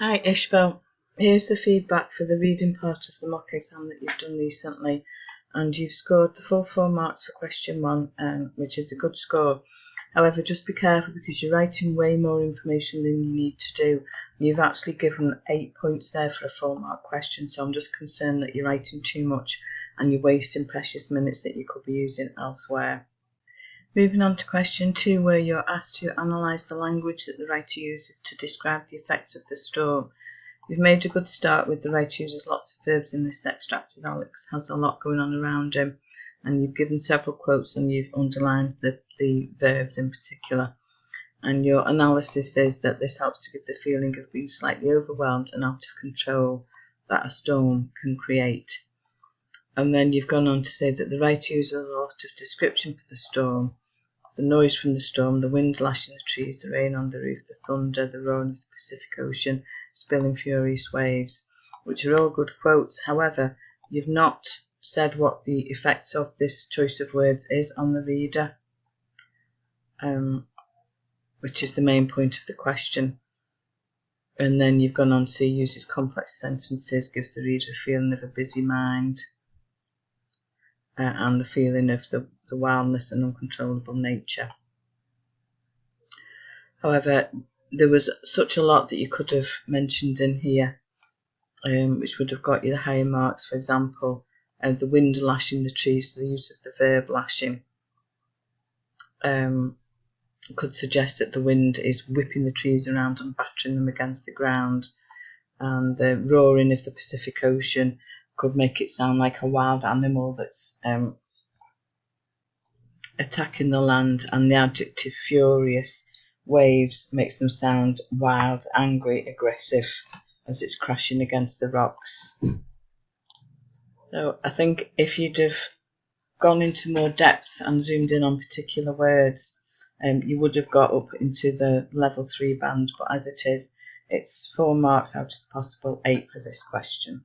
Hi Iseabail, here's the feedback for the reading part of the mock exam that you've done recently, and you've scored the full 4 marks for question 1, which is a good score. However, just be careful because you're writing way more information than you need to do. You've actually given 8 points there for a 4 mark question, so I'm just concerned that you're writing too much and you're wasting precious minutes that you could be using elsewhere. Moving on to question 2, where you're asked to analyse the language that the writer uses to describe the effects of the storm. You've made a good start with the writer uses lots of verbs in this extract, as Alex has a lot going on around him, and you've given several quotes and you've underlined the verbs in particular. And your analysis is that this helps to give the feeling of being slightly overwhelmed and out of control that a storm can create. And then you've gone on to say that the writer uses a lot of description for the storm. The noise from the storm, the wind lashing the trees, the rain on the roof, the thunder, the roaring of the Pacific Ocean, spilling furious waves, which are all good quotes. However, you've not said what the effects of this choice of words is on the reader, which is the main point of the question. And then you've gone on to say uses complex sentences, gives the reader a feeling of a busy mind, and the feeling of the wildness and uncontrollable nature. However, there was such a lot that you could have mentioned in here, which would have got you the higher marks. For example, the wind lashing the trees, so the use of the verb lashing could suggest that the wind is whipping the trees around and battering them against the ground, and the roaring of the Pacific Ocean could make it sound like a wild animal that's attacking the land, and the adjective furious waves makes them sound wild, angry, aggressive as it's crashing against the rocks. So I think if you'd have gone into more depth and zoomed in on particular words, you would have got up into the level 3 band, but as it is, it's 4 marks out of the possible 8 for this question.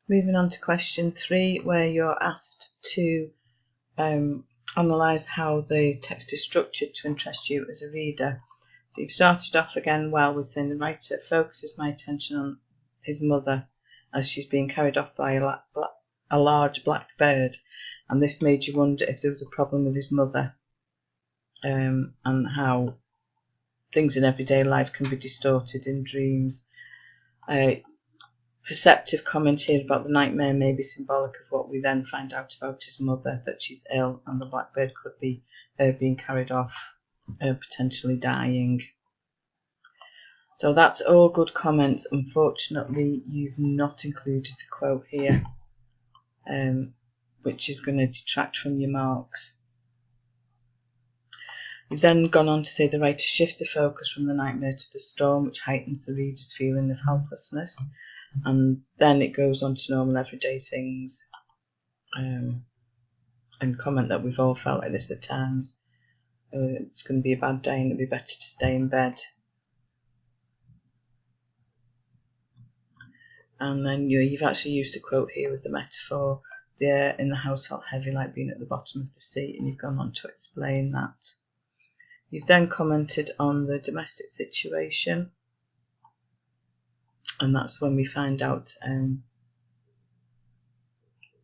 Moving on to question 3, where you're asked to analyse how the text is structured to interest you as a reader. So you've started off again well with saying the writer focuses my attention on his mother as she's being carried off by a large black bird, and this made you wonder if there was a problem with his mother, and how things in everyday life can be distorted in dreams. Perceptive comment here about the nightmare may be symbolic of what we then find out about his mother, that she's ill and the blackbird could be being carried off, potentially dying. So that's all good comments. Unfortunately, you've not included the quote here, which is going to detract from your marks. You've then gone on to say the writer shifts the focus from the nightmare to the storm, which heightens the reader's feeling of helplessness. And then it goes on to normal everyday things, and comment that we've all felt like this at times. It's going to be a bad day and it'd be better to stay in bed. And then you've actually used a quote here with the metaphor, the air in the house felt heavy like being at the bottom of the sea, and you've gone on to explain that. You've then commented on the domestic situation, and that's when we find out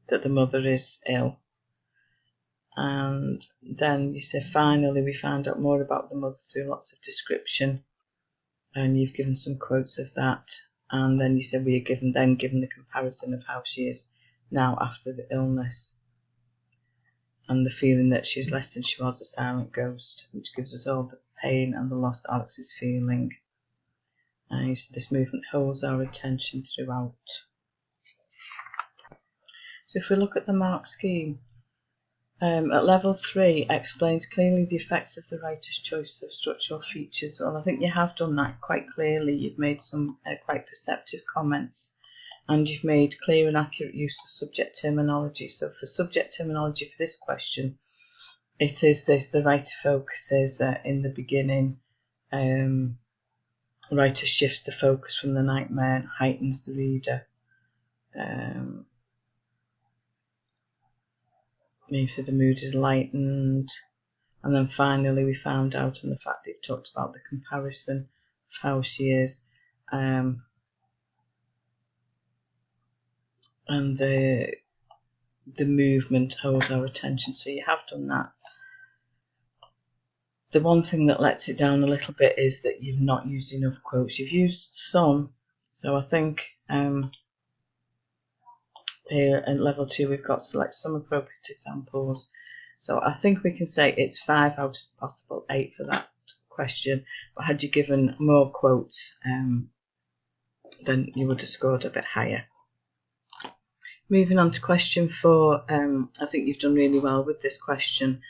that the mother is ill. And then you say finally we found out more about the mother through lots of description, and you've given some quotes of that. And then you said we are given the comparison of how she is now after the illness, and the feeling that she's less than she was, a silent ghost, which gives us all the pain and the loss that Alex is feeling. And so this movement holds our attention throughout. So if we look at the mark scheme, at level 3 explains clearly the effects of the writer's choice of structural features. Well, I think you have done that quite clearly. You've made some quite perceptive comments, and you've made clear and accurate use of subject terminology. So for subject terminology for this question, it is this: the writer focuses in the beginning, writer shifts the focus from the nightmare and heightens the reader. So the mood is lightened, and then finally we found out, and the fact that it talked about the comparison of how she is, and the movement holds our attention. So you have done that. The one thing that lets it down a little bit is that you've not used enough quotes. You've used some, so I think here at level 2 we've got select some appropriate examples. So I think we can say it's 5 out of the possible 8 for that question. But had you given more quotes, then you would have scored a bit higher. Moving on to question 4, I think you've done really well with this question.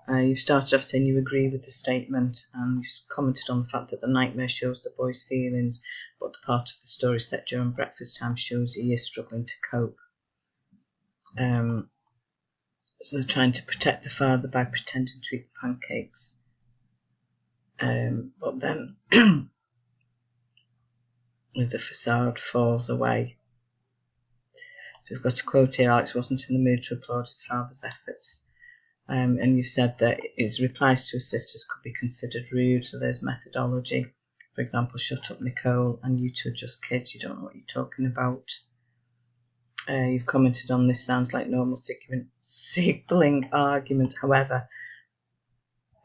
You've started off saying you agree with the statement, and you've commented on the fact that the nightmare shows the boy's feelings, but the part of the story set during breakfast time shows he is struggling to cope. So they're trying to protect the father by pretending to eat the pancakes. But then the facade falls away. So we've got a quote here: Alex wasn't in the mood to applaud his father's efforts. And you've said that his replies to his sisters could be considered rude, so there's methodology. For example, shut up, Nicole, and you two are just kids, you don't know what you're talking about. You've commented on this sounds like normal sibling argument. However,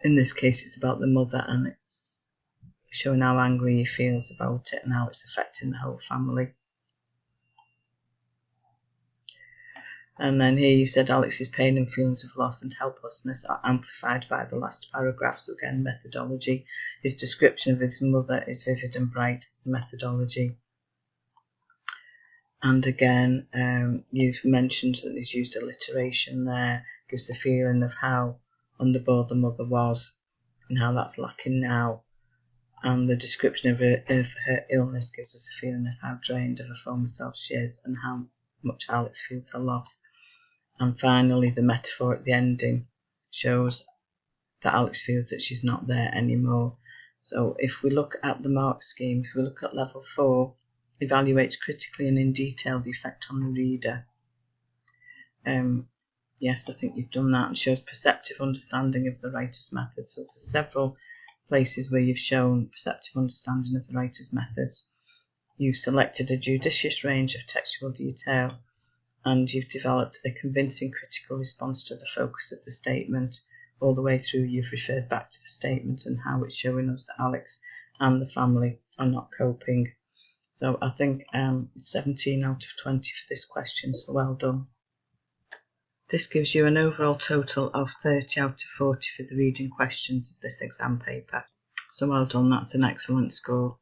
in this case it's about the mother, and it's showing how angry he feels about it and how it's affecting the whole family. And then here you said Alex's pain and feelings of loss and helplessness are amplified by the last paragraph. So again, methodology. His description of his mother is vivid and bright. Methodology. And again, you've mentioned that he's used alliteration there. Gives the feeling of how underboard the mother was and how that's lacking now. And the description of her illness gives us a feeling of how drained of her former self she is and how much Alex feels her loss. And finally, the metaphor at the ending shows that Alex feels that she's not there anymore. So if we look at the mark scheme, if we look at level 4, evaluates critically and in detail the effect on the reader. Yes, I think you've done that, and shows perceptive understanding of the writer's method. So it's several places where you've shown perceptive understanding of the writer's methods. You've selected a judicious range of textual detail, and you've developed a convincing critical response to the focus of the statement. All the way through, you've referred back to the statement and how it's showing us that Alex and the family are not coping. So I think 17 out of 20 for this question, so well done. This gives you an overall total of 30 out of 40 for the reading questions of this exam paper. So well done, that's an excellent score.